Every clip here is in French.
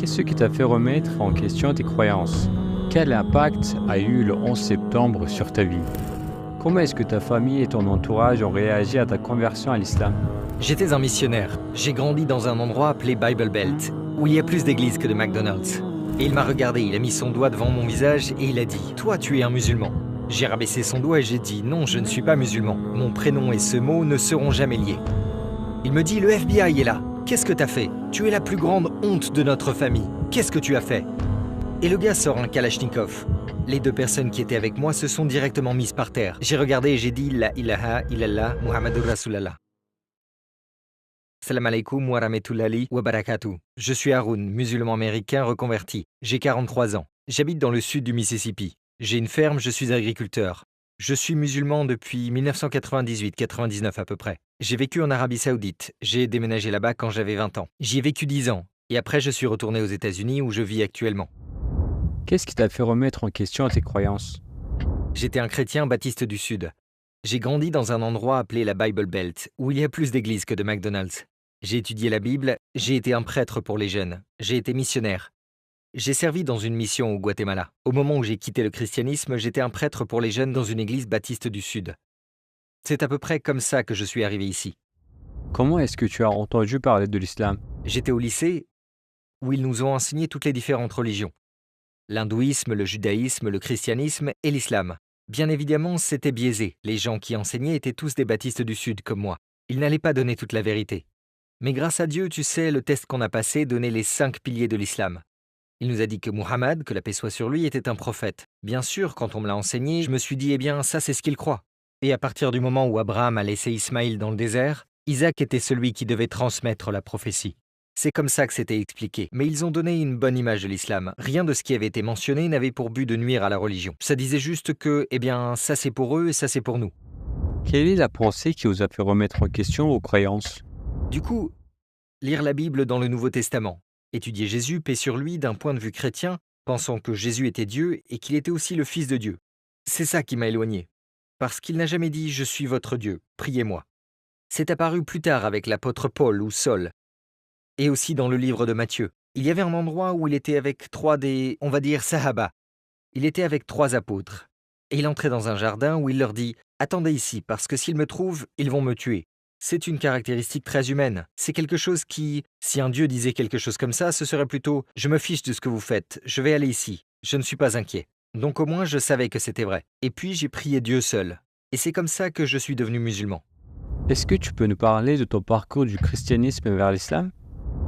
Qu'est-ce qui t'a fait remettre en question tes croyances? Quel impact a eu le 11 septembre sur ta vie? Comment est-ce que ta famille et ton entourage ont réagi à ta conversion à l'islam? J'étais un missionnaire. J'ai grandi dans un endroit appelé Bible Belt, où il y a plus d'églises que de McDonald's. Et il m'a regardé, il a mis son doigt devant mon visage et il a dit « Toi, tu es un musulman ». J'ai rabaissé son doigt et j'ai dit « Non, je ne suis pas musulman. Mon prénom et ce mot ne seront jamais liés ». Il me dit « Le FBI est là. Qu'est-ce que t'as fait? Tu es la plus grande honte de notre famille. Qu'est-ce que tu as fait ?» Et le gars sort un Kalachnikov. Les deux personnes qui étaient avec moi se sont directement mises par terre. J'ai regardé et j'ai dit « La ilaha illallah Muhammadur Rasulallah ». Salam alaikum wa rahmatullahi wa barakatuh. Je suis Haroun, musulman américain reconverti. J'ai 43 ans. J'habite dans le sud du Mississippi. J'ai une ferme, je suis agriculteur. Je suis musulman depuis 1998-99 à peu près. J'ai vécu en Arabie Saoudite. J'ai déménagé là-bas quand j'avais 20 ans. J'y ai vécu 10 ans. Et après, je suis retourné aux États-Unis où je vis actuellement. Qu'est-ce qui t'a fait remettre en question tes croyances? J'étais un chrétien baptiste du Sud. J'ai grandi dans un endroit appelé la Bible Belt, où il y a plus d'églises que de McDonald's. J'ai étudié la Bible, j'ai été un prêtre pour les jeunes, j'ai été missionnaire. J'ai servi dans une mission au Guatemala. Au moment où j'ai quitté le christianisme, j'étais un prêtre pour les jeunes dans une église baptiste du Sud. C'est à peu près comme ça que je suis arrivé ici. Comment est-ce que tu as entendu parler de l'islam? J'étais au lycée où ils nous ont enseigné toutes les différentes religions. L'hindouisme, le judaïsme, le christianisme et l'islam. Bien évidemment, c'était biaisé. Les gens qui enseignaient étaient tous des baptistes du Sud comme moi. Ils n'allaient pas donner toute la vérité. Mais grâce à Dieu, tu sais, le test qu'on a passé donnait les 5 piliers de l'islam. Il nous a dit que Muhammad, que la paix soit sur lui, était un prophète. Bien sûr, quand on me l'a enseigné, je me suis dit, eh bien, ça c'est ce qu'il croit. Et à partir du moment où Abraham a laissé Ismaïl dans le désert, Isaac était celui qui devait transmettre la prophétie. C'est comme ça que c'était expliqué. Mais ils ont donné une bonne image de l'islam. Rien de ce qui avait été mentionné n'avait pour but de nuire à la religion. Ça disait juste que, eh bien, ça c'est pour eux et ça c'est pour nous. Quelle est la pensée qui vous a fait remettre en question vos croyances? Du coup, lire la Bible dans le Nouveau Testament, étudier Jésus, paix sur lui, d'un point de vue chrétien, pensant que Jésus était Dieu et qu'il était aussi le Fils de Dieu. C'est ça qui m'a éloigné. Parce qu'il n'a jamais dit « Je suis votre Dieu, priez-moi ». C'est apparu plus tard avec l'apôtre Paul ou Saul, et aussi dans le livre de Matthieu. Il y avait un endroit où il était avec 3 des, on va dire, Sahaba. Il était avec 3 apôtres. Et il entrait dans un jardin où il leur dit « Attendez ici, parce que s'ils me trouvent, ils vont me tuer ». C'est une caractéristique très humaine. C'est quelque chose qui, si un Dieu disait quelque chose comme ça, ce serait plutôt « Je me fiche de ce que vous faites, je vais aller ici, je ne suis pas inquiet ». Donc au moins je savais que c'était vrai. Et puis j'ai prié Dieu seul. Et c'est comme ça que je suis devenu musulman. Est-ce que tu peux nous parler de ton parcours du christianisme vers l'islam?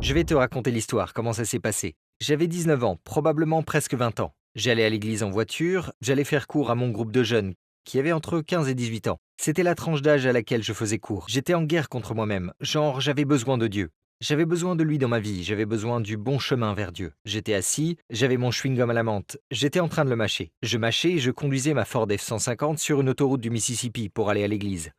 Je vais te raconter l'histoire, comment ça s'est passé. J'avais 19 ans, probablement presque 20 ans. J'allais à l'église en voiture, j'allais faire cours à mon groupe de jeunes, qui avaient entre 15 et 18 ans. C'était la tranche d'âge à laquelle je faisais cours. J'étais en guerre contre moi-même, genre j'avais besoin de Dieu. J'avais besoin de lui dans ma vie, j'avais besoin du bon chemin vers Dieu. J'étais assis, j'avais mon chewing-gum à la menthe, j'étais en train de le mâcher. Je mâchais et je conduisais ma Ford F-150 sur une autoroute du Mississippi pour aller à l'église.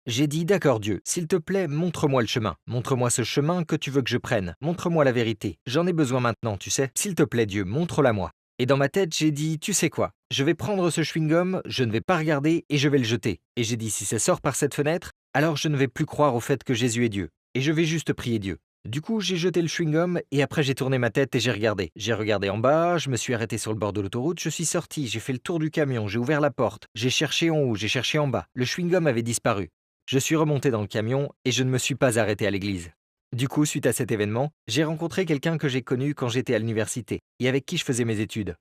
J'ai dit « D'accord Dieu, s'il te plaît, montre-moi le chemin. Montre-moi ce chemin que tu veux que je prenne. Montre-moi la vérité. J'en ai besoin maintenant, tu sais. S'il te plaît Dieu, montre-la moi. » Et dans ma tête, j'ai dit « Tu sais quoi? Je vais prendre ce chewing-gum, je ne vais pas regarder et je vais le jeter. » Et j'ai dit « Si ça sort par cette fenêtre, alors je ne vais plus croire au fait que Jésus est Dieu. Et je vais juste prier Dieu. » Du coup, j'ai jeté le chewing-gum et après j'ai tourné ma tête et j'ai regardé. J'ai regardé en bas, je me suis arrêté sur le bord de l'autoroute, je suis sorti, j'ai fait le tour du camion, j'ai ouvert la porte, j'ai cherché en haut, j'ai cherché en bas. Le chewing-gum avait disparu. Je suis remonté dans le camion et je ne me suis pas arrêté à l'église. Du coup, suite à cet événement, j'ai rencontré quelqu'un que j'ai connu quand j'étais à l'université et avec qui je faisais mes études.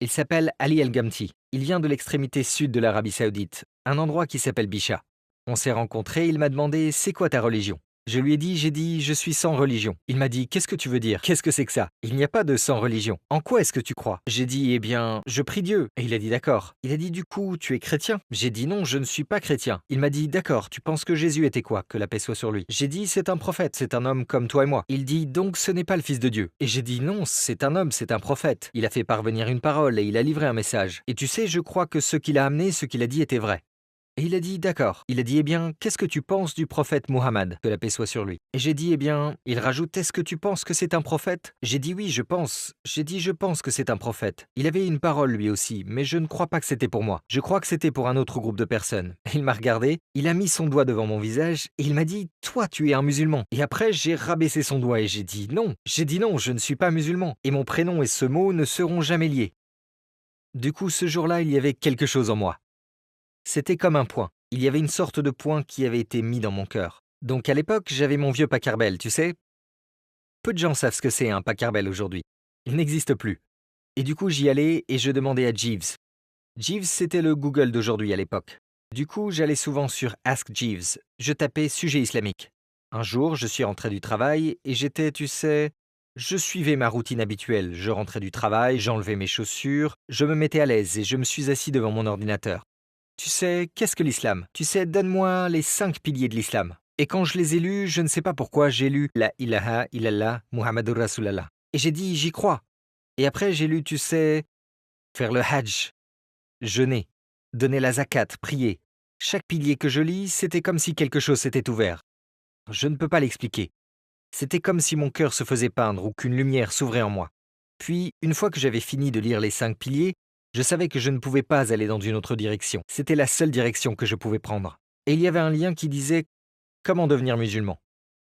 Il s'appelle Ali El-Gamti. Il vient de l'extrémité sud de l'Arabie Saoudite, un endroit qui s'appelle Bisha. On s'est rencontrés, il m'a demandé « C'est quoi ta religion ?» Je lui ai dit, je suis sans religion. Il m'a dit, qu'est-ce que tu veux dire? Qu'est-ce que c'est que ça? Il n'y a pas de sans religion. En quoi est-ce que tu crois? J'ai dit, eh bien, je prie Dieu. Et il a dit, d'accord. Il a dit, du coup, tu es chrétien? J'ai dit, non, je ne suis pas chrétien. Il m'a dit, d'accord, tu penses que Jésus était quoi? Que la paix soit sur lui. J'ai dit, c'est un prophète, c'est un homme comme toi et moi. Il dit, donc ce n'est pas le Fils de Dieu. Et j'ai dit, non, c'est un homme, c'est un prophète. Il a fait parvenir une parole et il a livré un message. Et tu sais, je crois que ce qu'il a amené, ce qu'il a dit était vrai. Et il a dit d'accord. Il a dit, eh bien, qu'est-ce que tu penses du prophète Muhammad, que la paix soit sur lui? Et j'ai dit, eh bien, il rajoute, est-ce que tu penses que c'est un prophète? J'ai dit oui, je pense. J'ai dit, je pense que c'est un prophète. Il avait une parole lui aussi, mais je ne crois pas que c'était pour moi. Je crois que c'était pour un autre groupe de personnes. Il m'a regardé, il a mis son doigt devant mon visage et il m'a dit, toi, tu es un musulman. Et après, j'ai rabaissé son doigt et j'ai dit non. J'ai dit non, je ne suis pas musulman. Et mon prénom et ce mot ne seront jamais liés. Du coup, ce jour-là, il y avait quelque chose en moi. C'était comme un point. Il y avait une sorte de point qui avait été mis dans mon cœur. Donc à l'époque, j'avais mon vieux Packard, tu sais. Peu de gens savent ce que c'est un Packard aujourd'hui. Il n'existe plus. Et du coup, j'y allais et je demandais à Jeeves. Jeeves, c'était le Google d'aujourd'hui à l'époque. Du coup, j'allais souvent sur Ask Jeeves. Je tapais sujet islamique. Un jour, je suis rentré du travail et j'étais, tu sais, je suivais ma routine habituelle. Je rentrais du travail, j'enlevais mes chaussures, je me mettais à l'aise et je me suis assis devant mon ordinateur. Tu sais, qu'est-ce que l'islam? Tu sais, donne-moi les 5 piliers de l'islam. Et quand je les ai lus, je ne sais pas pourquoi, j'ai lu La ilaha illallah Muhammadur Rasulallah. Et j'ai dit, j'y crois. Et après, j'ai lu, tu sais, faire le hajj, jeûner, donner la zakat, prier. Chaque pilier que je lis, c'était comme si quelque chose s'était ouvert. Je ne peux pas l'expliquer. C'était comme si mon cœur se faisait peindre ou qu'une lumière s'ouvrait en moi. Puis, une fois que j'avais fini de lire les 5 piliers, je savais que je ne pouvais pas aller dans une autre direction. C'était la seule direction que je pouvais prendre. Et il y avait un lien qui disait comment devenir musulman.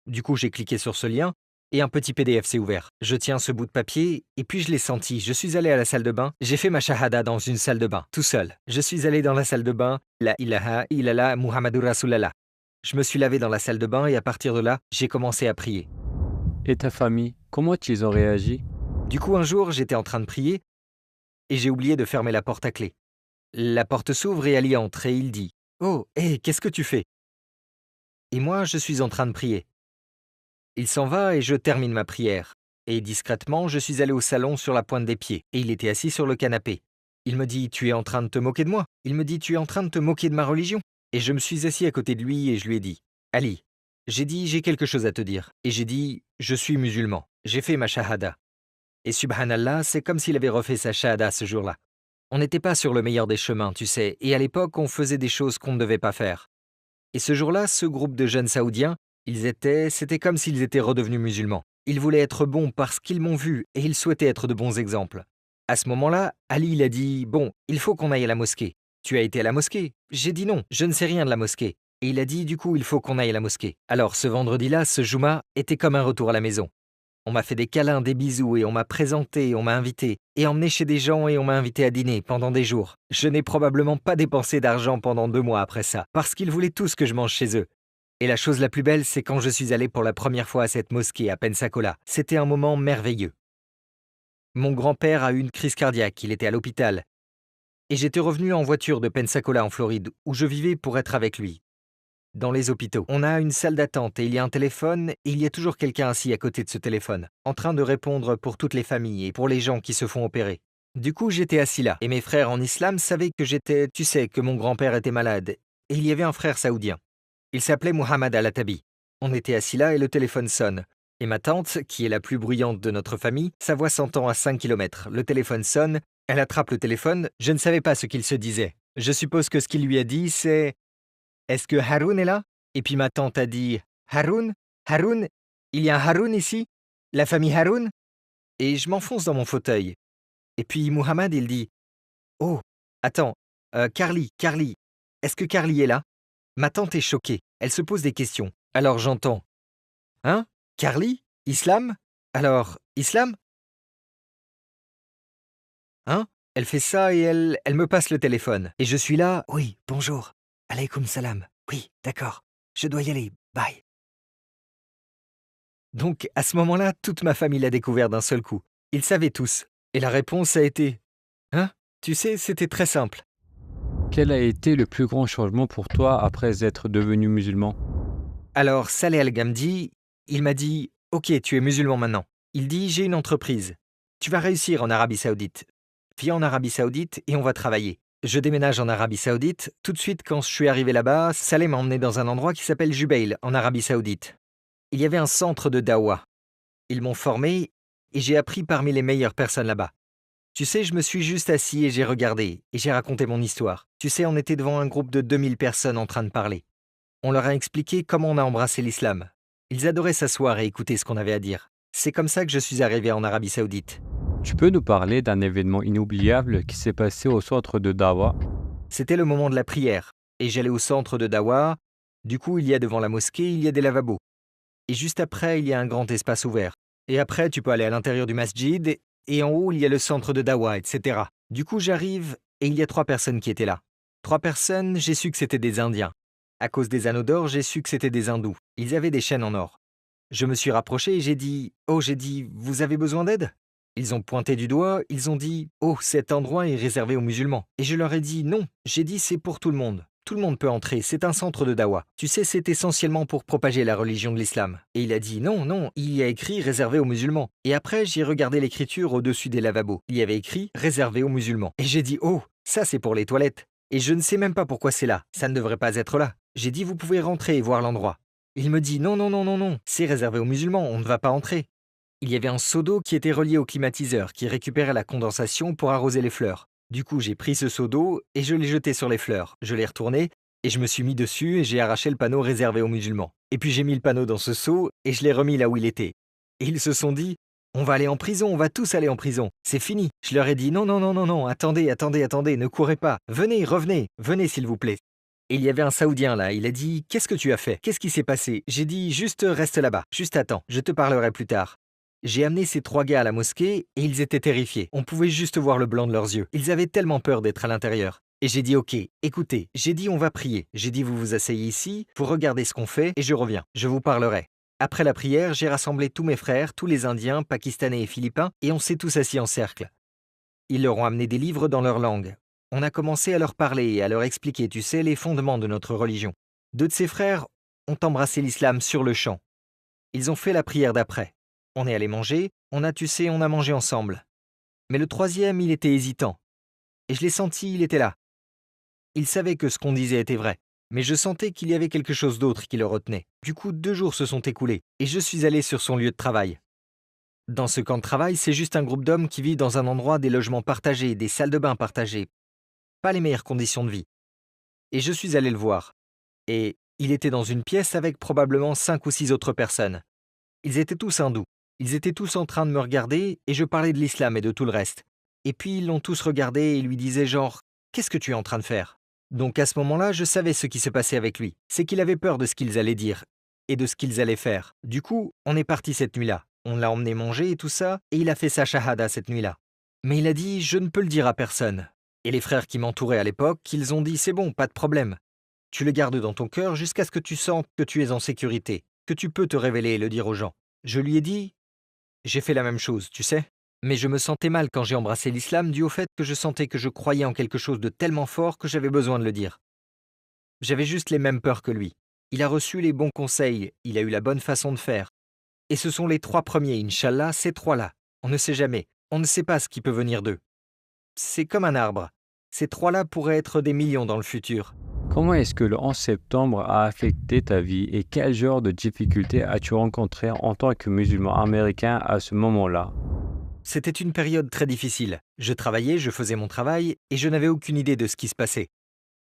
Du coup, j'ai cliqué sur ce lien et un petit PDF s'est ouvert. Je tiens ce bout de papier et puis je l'ai senti. Je suis allé à la salle de bain. J'ai fait ma shahada dans une salle de bain, tout seul. Je suis allé dans la salle de bain. La ilaha illallah Muhammadur Rasulallah. Je me suis lavé dans la salle de bain et à partir de là, j'ai commencé à prier. Et ta famille, comment ils ont réagi? Du coup, un jour, j'étais en train de prier et j'ai oublié de fermer la porte à clé. La porte s'ouvre et Ali entre et il dit « Oh, hé, qu'est-ce que tu fais ?» Et moi, je suis en train de prier. Il s'en va et je termine ma prière. Et discrètement, je suis allé au salon sur la pointe des pieds et il était assis sur le canapé. Il me dit « Tu es en train de te moquer de moi ?» Il me dit « Tu es en train de te moquer de ma religion ?» Et je me suis assis à côté de lui et je lui ai dit « Ali, j'ai dit j'ai quelque chose à te dire. » Et j'ai dit « Je suis musulman. J'ai fait ma shahada. » Et subhanallah, c'est comme s'il avait refait sa shahada ce jour-là. On n'était pas sur le meilleur des chemins, tu sais, et à l'époque, on faisait des choses qu'on ne devait pas faire. Et ce jour-là, ce groupe de jeunes saoudiens, c'était comme s'ils étaient redevenus musulmans. Ils voulaient être bons parce qu'ils m'ont vu et ils souhaitaient être de bons exemples. À ce moment-là, Ali, il a dit « Bon, il faut qu'on aille à la mosquée. Tu as été à la mosquée ?» J'ai dit non, je ne sais rien de la mosquée. Et il a dit « Du coup, il faut qu'on aille à la mosquée. » Alors ce vendredi-là, ce Juma était comme un retour à la maison. On m'a fait des câlins, des bisous et on m'a présenté, on m'a invité et emmené chez des gens et on m'a invité à dîner pendant des jours. Je n'ai probablement pas dépensé d'argent pendant 2 mois après ça parce qu'ils voulaient tous que je mange chez eux. Et la chose la plus belle, c'est quand je suis allé pour la première fois à cette mosquée à Pensacola. C'était un moment merveilleux. Mon grand-père a eu une crise cardiaque, il était à l'hôpital. Et j'étais revenu en voiture de Pensacola en Floride où je vivais pour être avec lui. Dans les hôpitaux, on a une salle d'attente et il y a un téléphone et il y a toujours quelqu'un assis à côté de ce téléphone, en train de répondre pour toutes les familles et pour les gens qui se font opérer. Du coup, j'étais assis là et mes frères en islam savaient que tu sais, que mon grand-père était malade et il y avait un frère saoudien. Il s'appelait Mohamed Al-Atabi. On était assis là et le téléphone sonne. Et ma tante, qui est la plus bruyante de notre famille, sa voix s'entend à 5 km. Le téléphone sonne, elle attrape le téléphone, je ne savais pas ce qu'il se disait. Je suppose que ce qu'il lui a dit, c'est « Est-ce que Haroun est là ?» Et puis ma tante a dit « Haroun? Haroun? Il y a un Haroun ici? La famille Haroun ?» Et je m'enfonce dans mon fauteuil. Et puis Mohamed, il dit « Oh, attends, Carly, est-ce que Carly est là ?» Ma tante est choquée, elle se pose des questions. Alors j'entends « Hein? Carly? Islam? Alors, Islam? Hein ?» Elle fait ça et elle me passe le téléphone. Et je suis là « Oui, bonjour. Alaykoum salam. Oui, d'accord. Je dois y aller. Bye. » Donc, à ce moment-là, toute ma famille l'a découvert d'un seul coup. Ils savaient tous. Et la réponse a été « Hein? Tu sais, c'était très simple. » Quel a été le plus grand changement pour toi après être devenu musulman? Alors, Saleh Al-Gamdi, il m'a dit « Ok, tu es musulman maintenant. » Il dit « J'ai une entreprise. Tu vas réussir en Arabie Saoudite. Viens en Arabie Saoudite et on va travailler. » Je déménage en Arabie Saoudite. Tout de suite, quand je suis arrivé là-bas, Saleh m'a emmené dans un endroit qui s'appelle Jubail, en Arabie Saoudite. Il y avait un centre de dawa. Ils m'ont formé et j'ai appris parmi les meilleures personnes là-bas. Tu sais, je me suis juste assis et j'ai regardé, et j'ai raconté mon histoire. Tu sais, on était devant un groupe de 2000 personnes en train de parler. On leur a expliqué comment on a embrassé l'islam. Ils adoraient s'asseoir et écouter ce qu'on avait à dire. C'est comme ça que je suis arrivé en Arabie Saoudite. Tu peux nous parler d'un événement inoubliable qui s'est passé au centre de Dawa? C'était le moment de la prière, et j'allais au centre de Dawa. Du coup, il y a devant la mosquée, il y a des lavabos. Et juste après, il y a un grand espace ouvert. Et après, tu peux aller à l'intérieur du masjid, et en haut, il y a le centre de Dawa, etc. Du coup, j'arrive, et il y a 3 personnes qui étaient là. 3 personnes, j'ai su que c'était des Indiens. À cause des anneaux d'or, j'ai su que c'était des hindous. Ils avaient des chaînes en or. Je me suis rapproché et j'ai dit, « Oh, j'ai dit, vous avez besoin d'aide ?» Ils ont pointé du doigt, ils ont dit, « Oh, cet endroit est réservé aux musulmans. » Et je leur ai dit, « Non, j'ai dit, c'est pour tout le monde. Tout le monde peut entrer, c'est un centre de dawa. Tu sais, c'est essentiellement pour propager la religion de l'islam. » Et il a dit, « Non, non, il y a écrit réservé aux musulmans. » Et après, j'ai regardé l'écriture au-dessus des lavabos. Il y avait écrit réservé aux musulmans. Et j'ai dit, « Oh, ça c'est pour les toilettes. » Et je ne sais même pas pourquoi c'est là. Ça ne devrait pas être là. J'ai dit, « Vous pouvez rentrer et voir l'endroit. » Il me dit, « Non, non, non, non, non, c'est réservé aux musulmans, on ne va pas entrer. » Il y avait un seau d'eau qui était relié au climatiseur, qui récupérait la condensation pour arroser les fleurs. Du coup, j'ai pris ce seau d'eau et je l'ai jeté sur les fleurs. Je l'ai retourné et je me suis mis dessus et j'ai arraché le panneau réservé aux musulmans. Et puis j'ai mis le panneau dans ce seau et je l'ai remis là où il était. Et ils se sont dit, on va aller en prison, on va tous aller en prison. C'est fini. Je leur ai dit, non, non, non, non, non, attendez, attendez, attendez, ne courez pas. Venez, revenez, venez s'il vous plaît. Et il y avait un Saoudien là, il a dit, qu'est-ce que tu as fait? Qu'est-ce qui s'est passé? J'ai dit, juste reste là-bas, juste attends, je te parlerai plus tard. J'ai amené ces 3 gars à la mosquée et ils étaient terrifiés. On pouvait juste voir le blanc de leurs yeux. Ils avaient tellement peur d'être à l'intérieur. Et j'ai dit, ok, écoutez, j'ai dit on va prier. J'ai dit vous vous asseyez ici, vous regardez ce qu'on fait et je reviens. Je vous parlerai. Après la prière, j'ai rassemblé tous mes frères, tous les Indiens, Pakistanais et Philippins, et on s'est tous assis en cercle. Ils leur ont amené des livres dans leur langue. On a commencé à leur parler et à leur expliquer, tu sais, les fondements de notre religion. 2 de ses frères ont embrassé l'islam sur le champ. Ils ont fait la prière d'après. On est allé manger, on a mangé ensemble. Mais le 3e, il était hésitant. Et je l'ai senti, il était là. Il savait que ce qu'on disait était vrai. Mais je sentais qu'il y avait quelque chose d'autre qui le retenait. Du coup, 2 jours se sont écoulés, et je suis allé sur son lieu de travail. Dans ce camp de travail, c'est juste un groupe d'hommes qui vivent dans un endroit, des logements partagés, des salles de bain partagées. Pas les meilleures conditions de vie. Et je suis allé le voir. Et il était dans une pièce avec probablement 5 ou 6 autres personnes. Ils étaient tous hindous. Ils étaient tous en train de me regarder et je parlais de l'islam et de tout le reste. Et puis ils l'ont tous regardé et lui disaient genre « Qu'est-ce que tu es en train de faire ?» Donc à ce moment-là, je savais ce qui se passait avec lui. C'est qu'il avait peur de ce qu'ils allaient dire et de ce qu'ils allaient faire. Du coup, on est parti cette nuit-là. On l'a emmené manger et tout ça, et il a fait sa shahada cette nuit-là. Mais il a dit « Je ne peux le dire à personne ». Et les frères qui m'entouraient à l'époque, ils ont dit « C'est bon, pas de problème. Tu le gardes dans ton cœur jusqu'à ce que tu sentes que tu es en sécurité, que tu peux te révéler et le dire aux gens. » Je lui ai dit j'ai fait la même chose, tu sais. Mais je me sentais mal quand j'ai embrassé l'islam dû au fait que je sentais que je croyais en quelque chose de tellement fort que j'avais besoin de le dire. J'avais juste les mêmes peurs que lui. Il a reçu les bons conseils, il a eu la bonne façon de faire. Et ce sont les 3 premiers, Inch'Allah, ces 3-là. On ne sait jamais, on ne sait pas ce qui peut venir d'eux. C'est comme un arbre. Ces 3-là pourraient être des millions dans le futur. Comment est-ce que le 11 septembre a affecté ta vie et quel genre de difficultés as-tu rencontré en tant que musulman américain à ce moment-là? C'était une période très difficile. Je travaillais, je faisais mon travail et je n'avais aucune idée de ce qui se passait.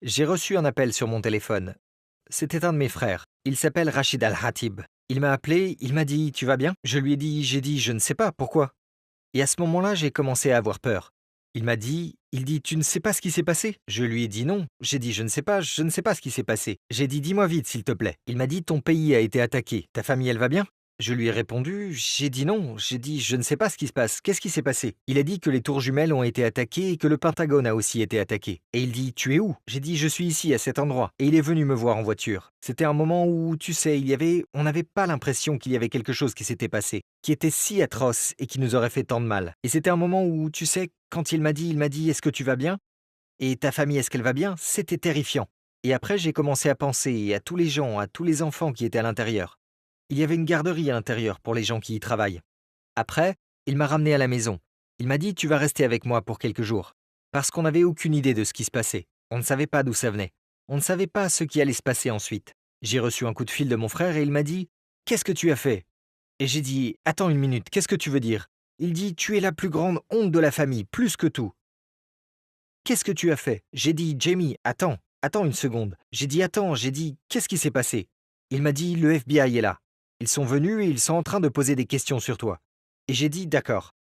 J'ai reçu un appel sur mon téléphone. C'était un de mes frères. Il s'appelle Rachid Al-Hatib. Il m'a appelé, il m'a dit « Tu vas bien ?» Je lui ai dit « J'ai dit je ne sais pas, pourquoi ?» Et à ce moment-là, j'ai commencé à avoir peur. Il dit « Tu ne sais pas ce qui s'est passé ?» Je lui ai dit non. J'ai dit je ne sais pas ce qui s'est passé. J'ai dit « Dis-moi vite, s'il te plaît. » Il m'a dit « Ton pays a été attaqué. Ta famille, elle va bien ?» Je lui ai répondu, j'ai dit non. J'ai dit je ne sais pas ce qui se passe. Qu'est-ce qui s'est passé? Il a dit que les tours jumelles ont été attaquées et que le Pentagone a aussi été attaqué. Et il dit tu es où? J'ai dit je suis ici, à cet endroit. Et il est venu me voir en voiture. C'était un moment où, tu sais, on n'avait pas l'impression qu'il y avait quelque chose qui s'était passé, qui était si atroce et qui nous aurait fait tant de mal. Et c'était un moment où, tu sais, quand il m'a dit est-ce que tu vas bien? Et ta famille, est-ce qu'elle va bien? C'était terrifiant. Et après, j'ai commencé à penser à tous les gens, à tous les enfants qui étaient à l'intérieur. Il y avait une garderie à l'intérieur pour les gens qui y travaillent. Après, il m'a ramené à la maison. Il m'a dit « Tu vas rester avec moi pour quelques jours ». Parce qu'on n'avait aucune idée de ce qui se passait. On ne savait pas d'où ça venait. On ne savait pas ce qui allait se passer ensuite. J'ai reçu un coup de fil de mon frère et il m'a dit « Qu'est-ce que tu as fait ?» Et j'ai dit « Attends une minute, qu'est-ce que tu veux dire ?» Il dit « Tu es la plus grande honte de la famille, plus que tout. » Qu'est-ce que tu as fait? J'ai dit « Jamie, attends une seconde. » J'ai dit « Attends, j'ai dit « Qu'est-ce qui s'est passé ?» Il m'a dit « Le FBI est là. Ils sont venus et ils sont en train de poser des questions sur toi. » Et j'ai dit « D'accord. »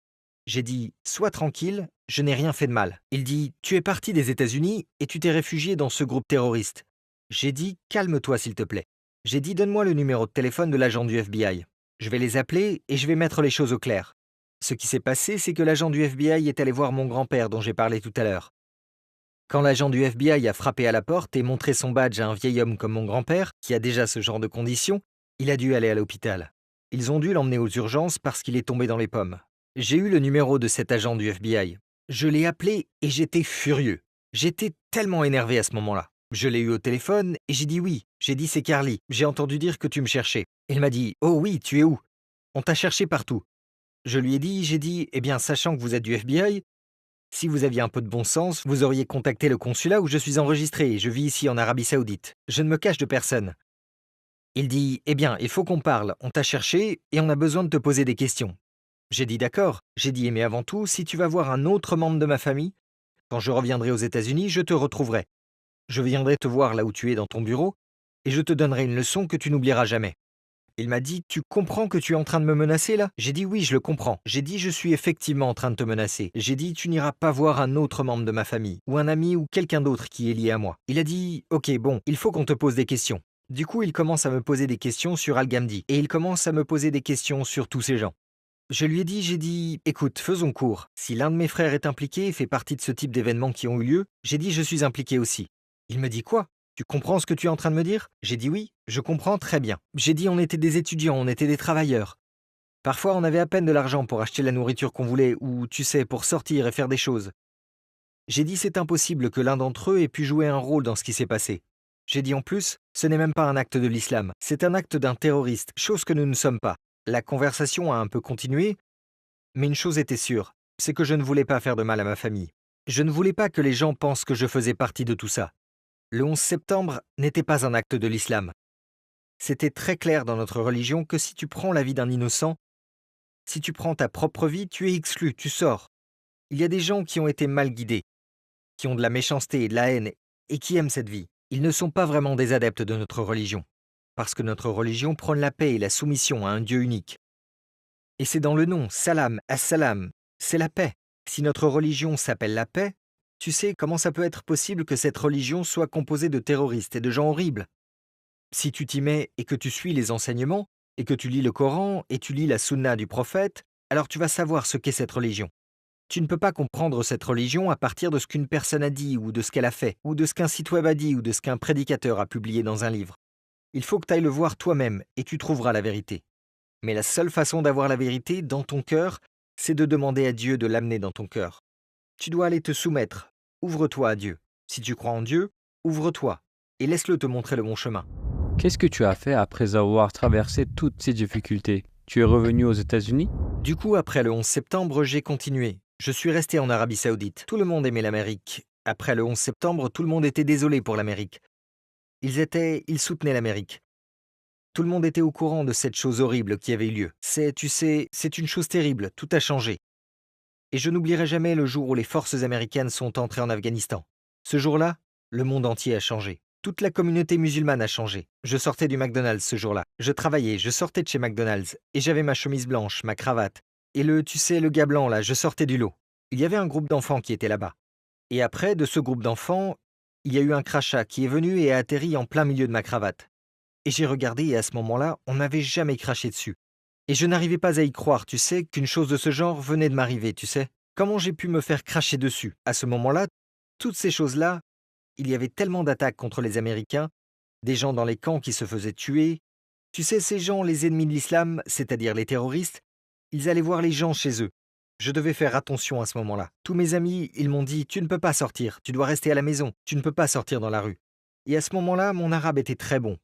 J'ai dit « Sois tranquille, je n'ai rien fait de mal. » Il dit « Tu es parti des États-Unis et tu t'es réfugié dans ce groupe terroriste. » J'ai dit « Calme-toi s'il te plaît. » J'ai dit « Donne-moi le numéro de téléphone de l'agent du FBI. Je vais les appeler et je vais mettre les choses au clair. » Ce qui s'est passé, c'est que l'agent du FBI est allé voir mon grand-père dont j'ai parlé tout à l'heure. Quand l'agent du FBI a frappé à la porte et montré son badge à un vieil homme comme mon grand-père, qui a déjà ce genre de conditions, il a dû aller à l'hôpital. Ils ont dû l'emmener aux urgences parce qu'il est tombé dans les pommes. J'ai eu le numéro de cet agent du FBI. Je l'ai appelé et j'étais furieux. J'étais tellement énervé à ce moment-là. Je l'ai eu au téléphone et j'ai dit oui. J'ai dit c'est Carly. J'ai entendu dire que tu me cherchais. Il m'a dit oh oui, tu es où? On t'a cherché partout. Je lui ai dit, eh bien sachant que vous êtes du FBI, si vous aviez un peu de bon sens, vous auriez contacté le consulat où je suis enregistré et je vis ici en Arabie Saoudite. Je ne me cache de personne. Il dit, eh bien, il faut qu'on parle, on t'a cherché et on a besoin de te poser des questions. J'ai dit d'accord. J'ai dit, mais avant tout, si tu vas voir un autre membre de ma famille, quand je reviendrai aux États-Unis, je te retrouverai. Je viendrai te voir là où tu es dans ton bureau et je te donnerai une leçon que tu n'oublieras jamais. Il m'a dit, tu comprends que tu es en train de me menacer là? J'ai dit oui, je le comprends. J'ai dit, je suis effectivement en train de te menacer. J'ai dit, tu n'iras pas voir un autre membre de ma famille, ou un ami ou quelqu'un d'autre qui est lié à moi. Il a dit, ok, bon, il faut qu'on te pose des questions. Du coup, il commence à me poser des questions sur Al-Ghamdi, et il commence à me poser des questions sur tous ces gens. Je lui ai dit, j'ai dit, écoute, faisons court. Si l'un de mes frères est impliqué et fait partie de ce type d'événements qui ont eu lieu, j'ai dit, je suis impliqué aussi. Il me dit quoi? Tu comprends ce que tu es en train de me dire? J'ai dit oui, je comprends très bien. J'ai dit on était des étudiants, on était des travailleurs. Parfois on avait à peine de l'argent pour acheter la nourriture qu'on voulait ou, tu sais, pour sortir et faire des choses. J'ai dit c'est impossible que l'un d'entre eux ait pu jouer un rôle dans ce qui s'est passé. J'ai dit en plus, ce n'est même pas un acte de l'islam, c'est un acte d'un terroriste, chose que nous ne sommes pas. La conversation a un peu continué, mais une chose était sûre, c'est que je ne voulais pas faire de mal à ma famille. Je ne voulais pas que les gens pensent que je faisais partie de tout ça. Le 11 septembre n'était pas un acte de l'islam. C'était très clair dans notre religion que si tu prends la vie d'un innocent, si tu prends ta propre vie, tu es exclu, tu sors. Il y a des gens qui ont été mal guidés, qui ont de la méchanceté et de la haine et qui aiment cette vie. Ils ne sont pas vraiment des adeptes de notre religion, parce que notre religion prône la paix et la soumission à un Dieu unique. Et c'est dans le nom, salam, as-salam, c'est la paix. Si notre religion s'appelle la paix, tu sais comment ça peut être possible que cette religion soit composée de terroristes et de gens horribles? Si tu t'y mets et que tu suis les enseignements, et que tu lis le Coran et tu lis la Sunna du prophète, alors tu vas savoir ce qu'est cette religion. Tu ne peux pas comprendre cette religion à partir de ce qu'une personne a dit ou de ce qu'elle a fait, ou de ce qu'un site web a dit ou de ce qu'un prédicateur a publié dans un livre. Il faut que tu ailles le voir toi-même et tu trouveras la vérité. Mais la seule façon d'avoir la vérité dans ton cœur, c'est de demander à Dieu de l'amener dans ton cœur. Tu dois aller te soumettre. Ouvre-toi à Dieu. Si tu crois en Dieu, ouvre-toi et laisse-le te montrer le bon chemin. Qu'est-ce que tu as fait après avoir traversé toutes ces difficultés? Tu es revenu aux États-Unis? Du coup, après le 11 septembre, j'ai continué. Je suis resté en Arabie Saoudite. Tout le monde aimait l'Amérique. Après le 11 septembre, tout le monde était désolé pour l'Amérique. Ils soutenaient l'Amérique. Tout le monde était au courant de cette chose horrible qui avait eu lieu. C'est une chose terrible, tout a changé. Et je n'oublierai jamais le jour où les forces américaines sont entrées en Afghanistan. Ce jour-là, le monde entier a changé. Toute la communauté musulmane a changé. Je sortais du McDonald's ce jour-là. Je travaillais, je sortais de chez McDonald's. Et j'avais ma chemise blanche, ma cravate. Et le gars blanc là, je sortais du lot. Il y avait un groupe d'enfants qui était là-bas. Et après, de ce groupe d'enfants, il y a eu un crachat qui est venu et a atterri en plein milieu de ma cravate. Et j'ai regardé et à ce moment-là, on n'avait jamais craché dessus. Et je n'arrivais pas à y croire, tu sais, qu'une chose de ce genre venait de m'arriver, tu sais. Comment j'ai pu me faire cracher dessus? À ce moment-là, toutes ces choses-là, il y avait tellement d'attaques contre les Américains, des gens dans les camps qui se faisaient tuer. Tu sais, ces gens, les ennemis de l'islam, c'est-à-dire les terroristes, ils allaient voir les gens chez eux. Je devais faire attention à ce moment-là. Tous mes amis, ils m'ont dit « Tu ne peux pas sortir, tu dois rester à la maison, tu ne peux pas sortir dans la rue ». Et à ce moment-là, mon arabe était très bon.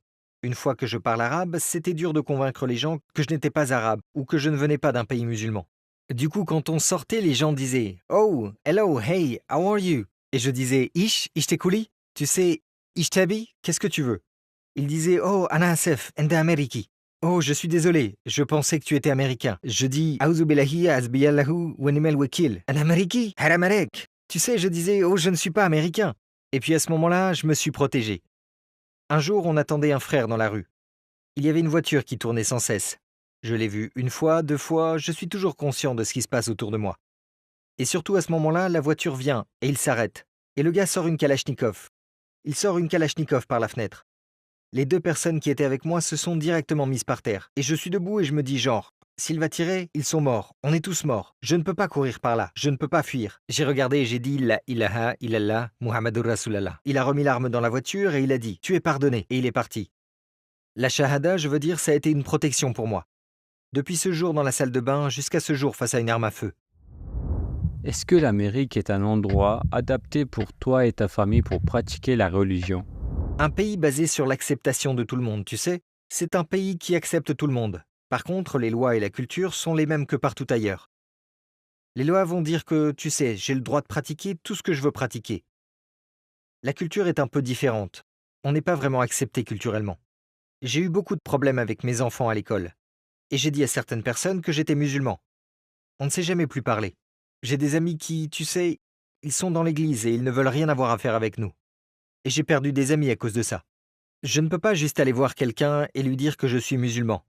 Une fois que je parle arabe, c'était dur de convaincre les gens que je n'étais pas arabe ou que je ne venais pas d'un pays musulman. Du coup, quand on sortait, les gens disaient « Oh, hello, hey, how are you ?» Et je disais « Ish tekuli ?» Tu sais, « Ish tabi ?» Qu'est-ce que tu veux? Ils disaient « Oh, ana asef, enda ameriki ?» Oh, je suis désolé, je pensais que tu étais américain. Je dis A'udhu billahi hasbiyallahu wa ni'mal wakil. Un Américain? Haramarek. Tu sais, je disais oh, je ne suis pas américain. Et puis à ce moment-là, je me suis protégé. Un jour, on attendait un frère dans la rue. Il y avait une voiture qui tournait sans cesse. Je l'ai vue une fois, deux fois, je suis toujours conscient de ce qui se passe autour de moi. Et surtout à ce moment-là, la voiture vient et il s'arrête. Et le gars sort une Kalachnikov. Il sort une Kalachnikov par la fenêtre. Les deux personnes qui étaient avec moi se sont directement mises par terre. Et je suis debout et je me dis genre, s'il va tirer, ils sont morts. On est tous morts. Je ne peux pas courir par là. Je ne peux pas fuir. J'ai regardé et j'ai dit la ilaha illallah Muhammadur Rasulallah. Il a remis l'arme dans la voiture et il a dit, tu es pardonné. Et il est parti. La shahada, je veux dire, ça a été une protection pour moi. Depuis ce jour dans la salle de bain jusqu'à ce jour face à une arme à feu. Est-ce que l'Amérique est un endroit adapté pour toi et ta famille pour pratiquer la religion? Un pays basé sur l'acceptation de tout le monde, tu sais, c'est un pays qui accepte tout le monde. Par contre, les lois et la culture sont les mêmes que partout ailleurs. Les lois vont dire que, tu sais, j'ai le droit de pratiquer tout ce que je veux pratiquer. La culture est un peu différente. On n'est pas vraiment accepté culturellement. J'ai eu beaucoup de problèmes avec mes enfants à l'école. Et j'ai dit à certaines personnes que j'étais musulman. On ne s'est jamais plus parlé. J'ai des amis qui, tu sais, ils sont dans l'église et ils ne veulent rien avoir à faire avec nous. Et j'ai perdu des amis à cause de ça. Je ne peux pas juste aller voir quelqu'un et lui dire que je suis musulman.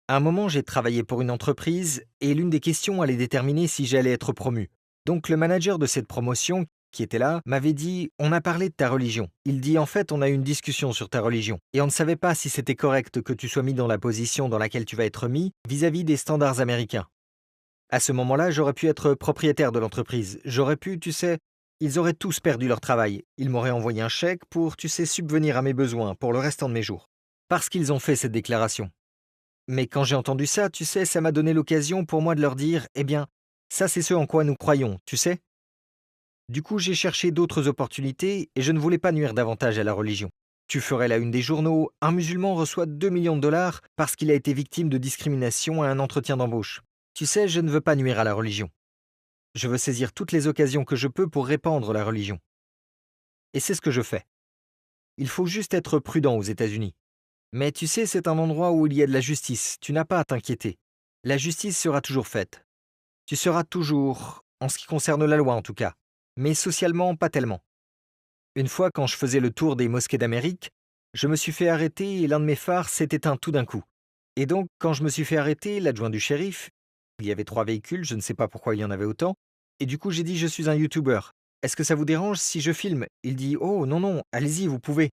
À un moment, j'ai travaillé pour une entreprise et l'une des questions allait déterminer si j'allais être promu. Donc le manager de cette promotion, qui était là, m'avait dit « On a parlé de ta religion ». Il dit « En fait, on a eu une discussion sur ta religion et on ne savait pas si c'était correct que tu sois mis dans la position dans laquelle tu vas être mis vis-à-vis des standards américains. » À ce moment-là, j'aurais pu être propriétaire de l'entreprise. J'aurais pu, tu sais, ils auraient tous perdu leur travail. Ils m'auraient envoyé un chèque pour, tu sais, subvenir à mes besoins pour le restant de mes jours. Parce qu'ils ont fait cette déclaration. Mais quand j'ai entendu ça, tu sais, ça m'a donné l'occasion pour moi de leur dire, eh bien, ça c'est ce en quoi nous croyons, tu sais. Du coup, j'ai cherché d'autres opportunités et je ne voulais pas nuire davantage à la religion. Tu ferais la une des journaux, un musulman reçoit 2 millions de dollars parce qu'il a été victime de discrimination à un entretien d'embauche. Tu sais, je ne veux pas nuire à la religion. Je veux saisir toutes les occasions que je peux pour répandre la religion. Et c'est ce que je fais. Il faut juste être prudent aux États-Unis. Mais tu sais, c'est un endroit où il y a de la justice, tu n'as pas à t'inquiéter. La justice sera toujours faite. Tu seras toujours, en ce qui concerne la loi en tout cas, mais socialement pas tellement. Une fois, quand je faisais le tour des mosquées d'Amérique, je me suis fait arrêter et l'un de mes phares s'est éteint tout d'un coup. Et donc, quand je me suis fait arrêter, l'adjoint du shérif, il y avait 3 véhicules, je ne sais pas pourquoi il y en avait autant, et du coup j'ai dit je suis un YouTuber. Est-ce que ça vous dérange si je filme? Il dit oh non non, allez-y, vous pouvez.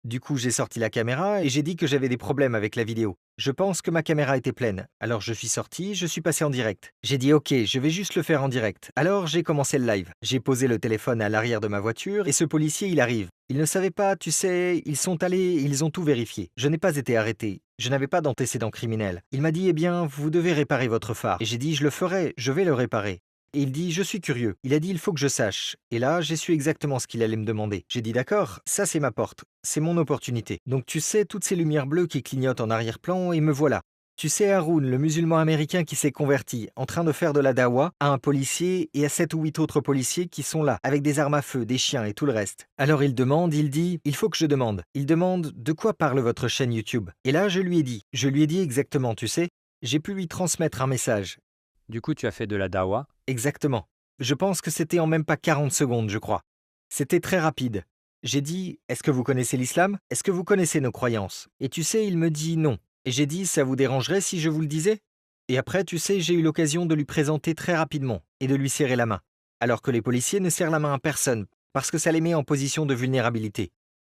Du coup j'ai sorti la caméra et j'ai dit que j'avais des problèmes avec la vidéo. Je pense que ma caméra était pleine. Alors je suis sorti, je suis passé en direct. J'ai dit ok, je vais juste le faire en direct. Alors j'ai commencé le live. J'ai posé le téléphone à l'arrière de ma voiture et ce policier il arrive. Il ne savait pas, tu sais, ils sont allés, ils ont tout vérifié. Je n'ai pas été arrêté. Je n'avais pas d'antécédent criminel. Il m'a dit, eh bien, vous devez réparer votre phare. Et j'ai dit, je le ferai, je vais le réparer. Et il dit, je suis curieux. Il a dit, il faut que je sache. Et là, j'ai su exactement ce qu'il allait me demander. J'ai dit, d'accord, ça c'est ma porte. C'est mon opportunité. Donc tu sais, toutes ces lumières bleues qui clignotent en arrière-plan, et me voilà. Tu sais, Haroun, le musulman américain qui s'est converti, en train de faire de la dawa, à un policier et à 7 ou 8 autres policiers qui sont là, avec des armes à feu, des chiens et tout le reste. Alors il demande, il dit, il faut que je demande. Il demande, de quoi parle votre chaîne YouTube? Et là, je lui ai dit exactement, tu sais, j'ai pu lui transmettre un message. Du coup, tu as fait de la dawa. Exactement. Je pense que c'était en même pas 40 secondes, je crois. C'était très rapide. J'ai dit, est-ce que vous connaissez l'islam? Est-ce que vous connaissez nos croyances? Et tu sais, il me dit non. Et j'ai dit, ça vous dérangerait si je vous le disais? Et après, tu sais, j'ai eu l'occasion de lui présenter très rapidement et de lui serrer la main. Alors que les policiers ne serrent la main à personne, parce que ça les met en position de vulnérabilité.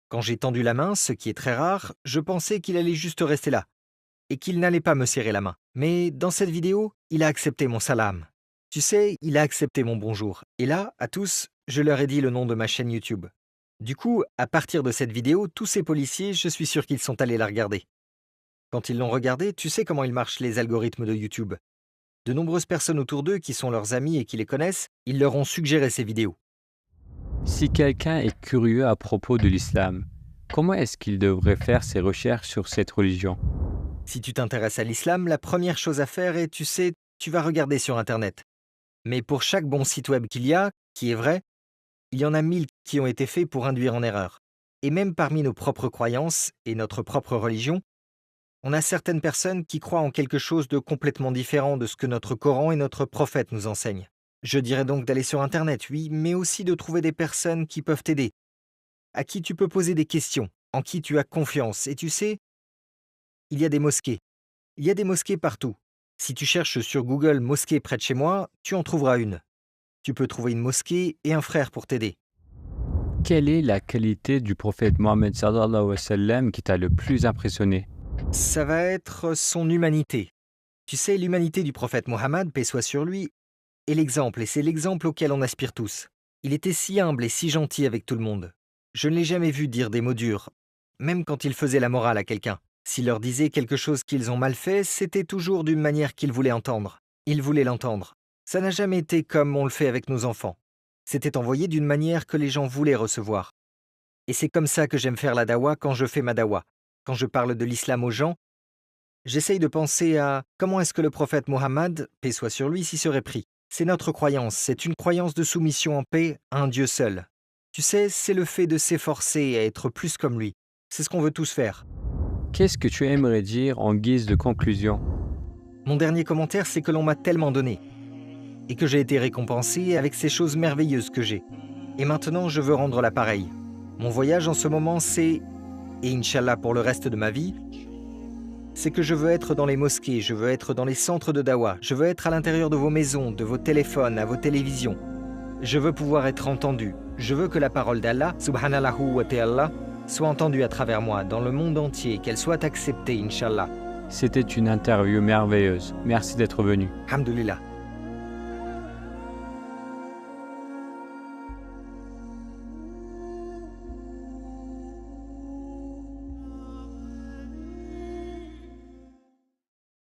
Quand j'ai tendu la main, ce qui est très rare, je pensais qu'il allait juste rester là. Et qu'il n'allait pas me serrer la main. Mais dans cette vidéo, il a accepté mon salam. Tu sais, il a accepté mon bonjour. Et là, à tous, je leur ai dit le nom de ma chaîne YouTube. Du coup, à partir de cette vidéo, tous ces policiers, je suis sûr qu'ils sont allés la regarder. Quand ils l'ont regardée, tu sais comment ils marchent les algorithmes de YouTube. De nombreuses personnes autour d'eux qui sont leurs amis et qui les connaissent, ils leur ont suggéré ces vidéos. Si quelqu'un est curieux à propos de l'islam, comment est-ce qu'il devrait faire ses recherches sur cette religion? Si tu t'intéresses à l'islam, la première chose à faire est, tu sais, tu vas regarder sur Internet. Mais pour chaque bon site web qu'il y a, qui est vrai, il y en a 1000 qui ont été faits pour induire en erreur. Et même parmi nos propres croyances et notre propre religion, On a certaines personnes qui croient en quelque chose de complètement différent de ce que notre Coran et notre prophète nous enseignent. Je dirais donc d'aller sur Internet, oui, mais aussi de trouver des personnes qui peuvent t'aider, à qui tu peux poser des questions, en qui tu as confiance. Et tu sais, il y a des mosquées. Il y a des mosquées partout. Si tu cherches sur Google mosquée près de chez moi, tu en trouveras une. Tu peux trouver une mosquée et un frère pour t'aider. Quelle est la qualité du prophète Mohammed sallallahu alayhi wa sallam qui t'a le plus impressionné? Ça va être son humanité. Tu sais, l'humanité du prophète Mohammed, paix soit sur lui, est l'exemple, et c'est l'exemple auquel on aspire tous. Il était si humble et si gentil avec tout le monde. Je ne l'ai jamais vu dire des mots durs, même quand il faisait la morale à quelqu'un. S'il leur disait quelque chose qu'ils ont mal fait, c'était toujours d'une manière qu'il voulait entendre. Il voulait l'entendre. Ça n'a jamais été comme on le fait avec nos enfants. C'était envoyé d'une manière que les gens voulaient recevoir. Et c'est comme ça que j'aime faire la dawa quand je fais ma dawa. Quand je parle de l'islam aux gens, j'essaye de penser à comment est-ce que le prophète Mohammed, paix soit sur lui, s'y serait pris. C'est notre croyance, c'est une croyance de soumission en paix à un Dieu seul. Tu sais, c'est le fait de s'efforcer à être plus comme lui. C'est ce qu'on veut tous faire. Qu'est-ce que tu aimerais dire en guise de conclusion? Mon dernier commentaire, c'est que l'on m'a tellement donné et que j'ai été récompensé avec ces choses merveilleuses que j'ai. Et maintenant, je veux rendre l'appareil. Mon voyage en ce moment, c'est, et Inch'Allah pour le reste de ma vie, c'est que je veux être dans les mosquées, je veux être dans les centres de dawa, je veux être à l'intérieur de vos maisons, de vos téléphones, à vos télévisions. Je veux pouvoir être entendu. Je veux que la parole d'Allah, subhanallahu wa ta'ala, soit entendue à travers moi, dans le monde entier, qu'elle soit acceptée, Inch'Allah. C'était une interview merveilleuse. Merci d'être venu. Alhamdulillah.